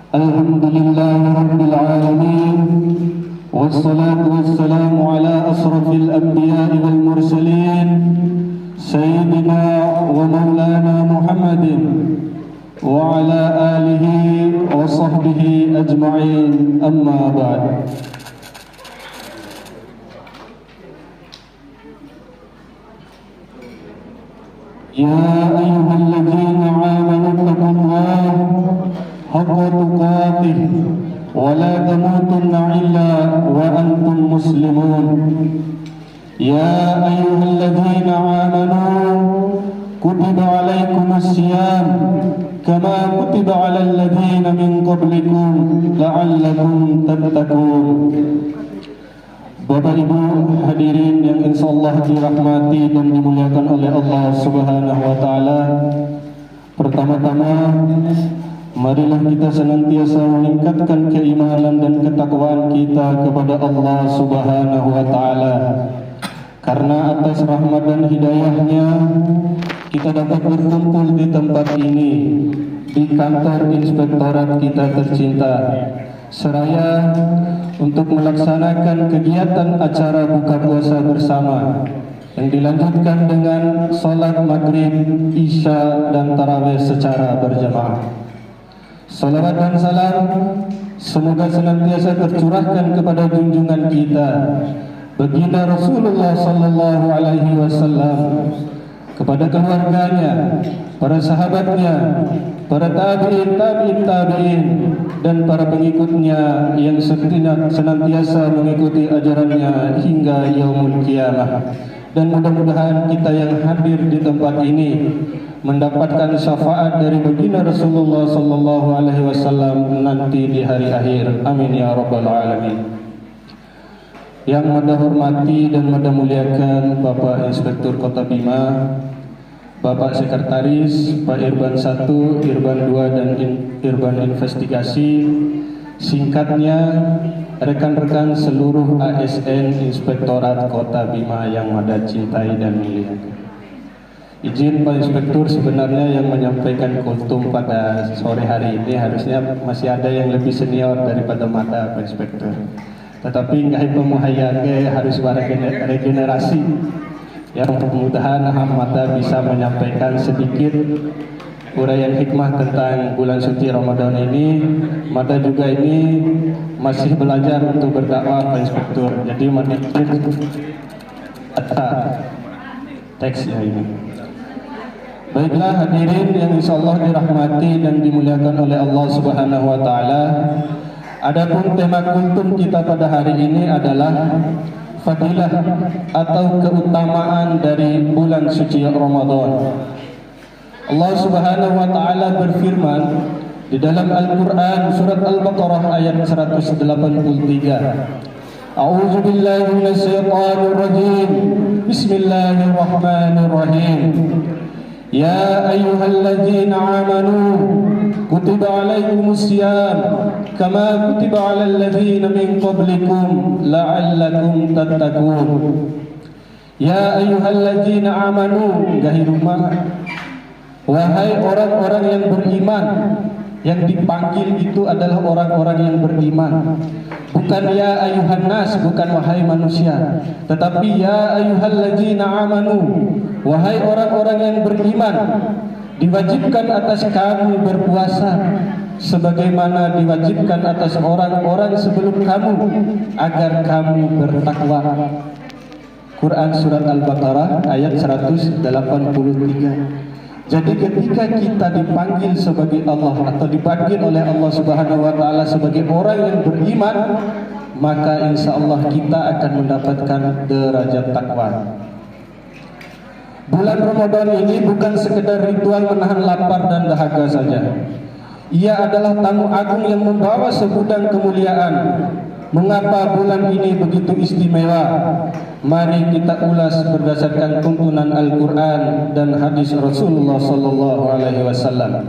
الحمد لله رب العالمين، والصلاة والسلام على أشرف الأنبياء والمرسلين سيدنا ومولانا محمد وعلى آله وصحبه أجمعين. أما بعد. يا أيها الذين آمنوا اتقوا الله حق تقاته ولا تموتن إلا وأنتم مسلمون. يا أيها الذين آمنوا كتب عليكم الصيام كما كتب على الذين من قبلكم لعلكم تتقون. Bapak Ibu hadirin yang insyaallah dirahmati dan dimuliakan oleh Allah Subhanahu wa taala. Pertama-tama marilah kita senantiasa meningkatkan keimanan dan ketakwaan kita kepada Allah Subhanahu wa taala. Karena atas rahmat dan hidayahnya kita dapat berkumpul di tempat ini, di kantor inspektorat kita tercinta, seraya untuk melaksanakan kegiatan acara buka puasa bersama yang dilanjutkan dengan sholat maghrib, isya, dan tarawih secara berjamaah. Salawat dan salam semoga senantiasa tercurahkan kepada junjungan kita baginda Rasulullah sallallahu alaihi wasallam, kepada keluarganya, para sahabatnya, para tabi'in dan para pengikutnya yang senantiasa mengikuti ajarannya hingga yaumul qiyamah. Dan mudah-mudahan kita yang hadir di tempat ini mendapatkan syafaat dari baginda Rasulullah sallallahu alaihi wasallam nanti di hari akhir. Amin ya rabbal alamin. Yang Mada hormati dan Mada muliakan Bapak Inspektur Kota Bima, Bapak Sekretaris, Pak Irban 1, Irban 2, dan Irban Investigasi, singkatnya rekan-rekan seluruh ASN Inspektorat Kota Bima yang Mada cintai dan muliakan. Izin Pak Inspektur, sebenarnya yang menyampaikan kultum pada sore hari ini harusnya masih ada yang lebih senior daripada Mada, Pak Inspektur. Tetapi nggak pemuhayage harus regenerasi. Yang mudah-mudahan Mada bisa menyampaikan sedikit uraian hikmah tentang bulan suci Ramadan ini. Mada juga ini masih belajar untuk berdakwah, Pak Inspektur. Jadi menitip teksnya ini. Baiklah hadirin yang insyaallah dirahmati dan dimuliakan oleh Allah Subhanahu wa taala. Adapun tema kultum kita pada hari ini adalah fadilah atau keutamaan dari bulan suci Ramadan. Allah Subhanahu wa taala berfirman di dalam Al-Qur'an surat Al-Baqarah ayat 183. A'udzu billahi minasyaitonir rajim. Bismillahirrahmanirrahim. Ya ayyuhalladzina amanu kutiba alaikumus syiyam kama kutiba alal ladzina min qablikum la'allakum tattaqun. Ya ayyuhalladzina amanu, wahai orang-orang yang beriman. Yang dipanggil itu adalah orang-orang yang beriman. Bukan ya ayuhan nas, bukan wahai manusia, tetapi ya ayyuhalladzina amanu, wahai orang-orang yang beriman. Diwajibkan atas kamu berpuasa sebagaimana diwajibkan atas orang-orang sebelum kamu agar kamu bertakwa. Quran surat Al-Baqarah ayat 183. Jadi ketika kita dipanggil sebagai Allah atau dipanggil oleh Allah Subhanahu wa taala sebagai orang yang beriman, maka insya Allah kita akan mendapatkan derajat takwa. Bulan Ramadan ini bukan sekedar ritual menahan lapar dan dahaga saja. Ia adalah tamu agung yang membawa segudang kemuliaan. Mengapa bulan ini begitu istimewa? Mari kita ulas berdasarkan tuntunan Al-Quran dan hadis Rasulullah sallallahu alaihi wasallam.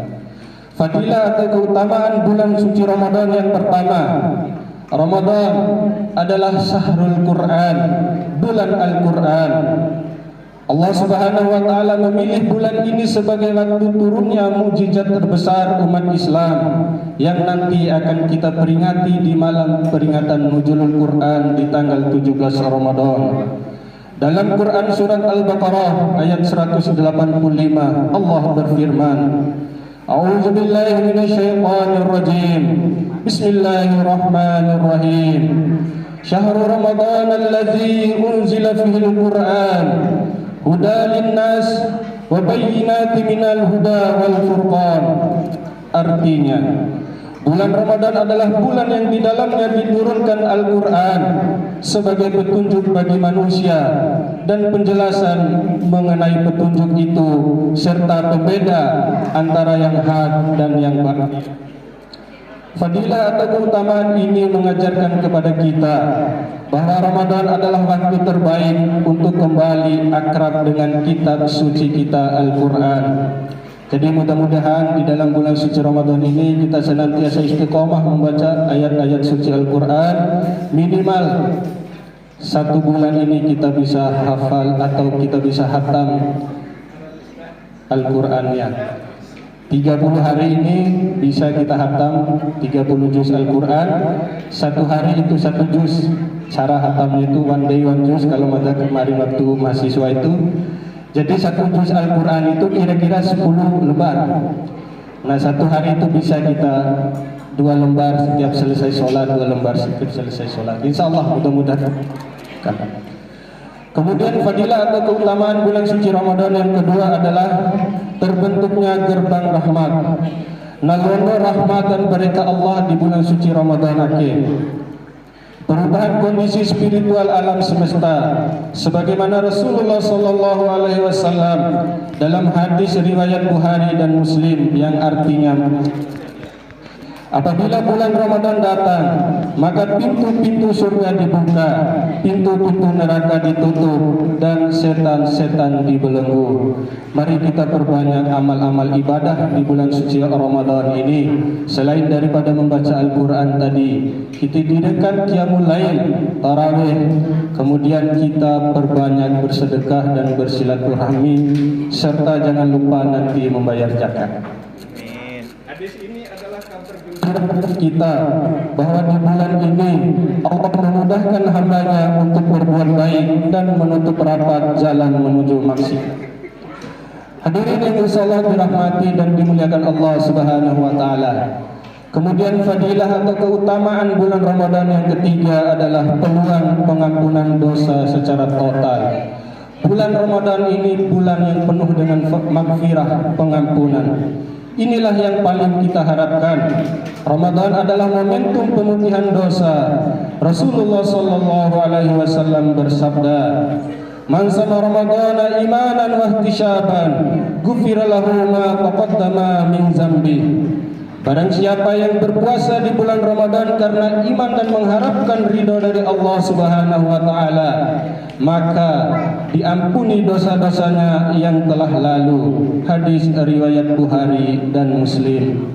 Fadilah atau keutamaan bulan suci Ramadan yang pertama. Ramadan adalah syahrul Quran, bulan Al-Quran. Allah Subhanahu wa taala memilih bulan ini sebagai waktu turunnya mukjizat terbesar umat Islam yang nanti akan kita peringati di malam peringatan nuzulul Quran di tanggal 17 Ramadan. Dalam Quran surat Al-Baqarah ayat 185 Allah berfirman, A'udzu billahi minasyaitonir rajim. Bismillahirrahmanirrahim. Syahrul Ramadan allazi unzila fihi al-Quran huda linnas wa bayyinatin minal huda wal furqan. Artinya, bulan Ramadan adalah bulan yang di dalamnya diturunkan Al-Quran sebagai petunjuk bagi manusia dan penjelasan mengenai petunjuk itu serta pembeda antara yang hak dan yang batil. Fadilah atau keutamaan ini mengajarkan kepada kita bahwa Ramadan adalah waktu terbaik untuk kembali akrab dengan kitab suci kita Al-Quran. Jadi mudah-mudahan di dalam bulan suci Ramadan ini kita senantiasa istiqomah membaca ayat-ayat suci Al-Quran. Minimal 1 bulan ini kita bisa hafal atau kita bisa hatam Al-Qurannya. 30 hari ini bisa kita hatam 30 juz Al-Quran. 1 hari itu 1 juz. Cara hatamnya itu one day one juz kalau mata kemarin waktu mahasiswa itu. Jadi 1 juz Al-Quran itu kira-kira 10 lembar. Nah 1 hari itu bisa kita 2 lembar setiap selesai sholat, 2 lembar setiap selesai sholat. Insya Allah mudah-mudahan. Kemudian fadilah atau keutamaan bulan suci Ramadan yang kedua adalah terbentuknya gerbang rahmat. Nalono rahmat dan berkah Allah di bulan suci Ramadan akhir. Perubahan kondisi spiritual alam semesta, sebagaimana Rasulullah Sallallahu Alaihi Wasallam dalam hadis riwayat Bukhari dan Muslim yang artinya, apabila bulan Ramadan datang, maka pintu-pintu surga dibuka, pintu-pintu neraka ditutup, dan setan-setan dibelenggu. Mari kita perbanyak amal-amal ibadah di bulan suci Ramadan ini. Selain daripada membaca Al-Quran tadi, kita dirikan qiyamul lail, tarawih, kemudian kita perbanyak bersedekah dan bersilaturahmi, serta jangan lupa nanti membayar zakat. Hadis ini adalah kabar gembira kita bahwa di bulan ini Allah memudahkan hambanya untuk berbuat baik dan menutup rapat jalan menuju maksiat. Hadirin yang insyaallah dirahmati dan dimuliakan Allah Subhanahu wa taala. Kemudian fadilah atau keutamaan bulan Ramadan yang ketiga adalah peluang pengampunan dosa secara total. Bulan Ramadan ini bulan yang penuh dengan maghfirah, pengampunan. Inilah yang paling kita harapkan. Ramadan adalah momentum pemutihan dosa. Rasulullah Sallallahu Alaihi Wasallam bersabda, "Man sama Ramadana imanan wa ihtisaban, ghufira lahu ma taqaddama min zambi." Barang siapa yang berpuasa di bulan Ramadan karena iman dan mengharapkan ridho dari Allah Subhanahu wa taala, maka diampuni dosa-dosanya yang telah lalu. Hadis riwayat Bukhari dan Muslim.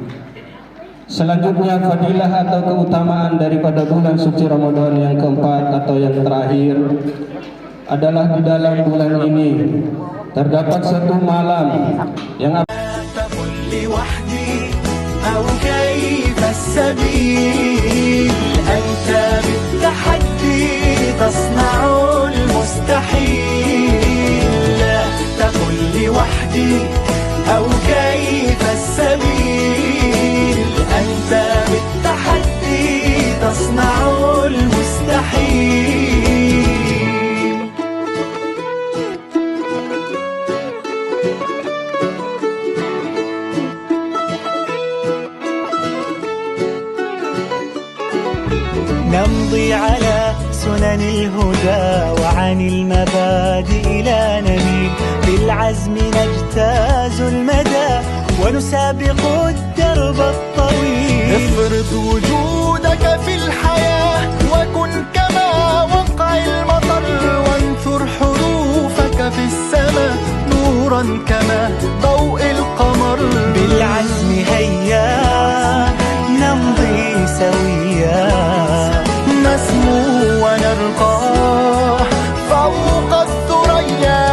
Selanjutnya fadilah atau keutamaan daripada bulan suci Ramadan yang keempat atau yang terakhir adalah di dalam bulan ini terdapat satu malam yang أو كيف السبيل أنت بالتحدي تصنع المستحيل لا تقل لي وحدي أو كيف السبيل أنت بالتحدي تصنع المستحيل. نمضي على سنن الهدى وعن المبادئ لا نميل بالعزم نجتاز المدى ونسابق الدرب الطويل. افرض وجودك في الحياة وكن كما وقع المطر وانثر حروفك في السماء نورا كما ضوء القمر. بالعزم هيا نمضي سويا نسمو ونرقى فوق الثريا.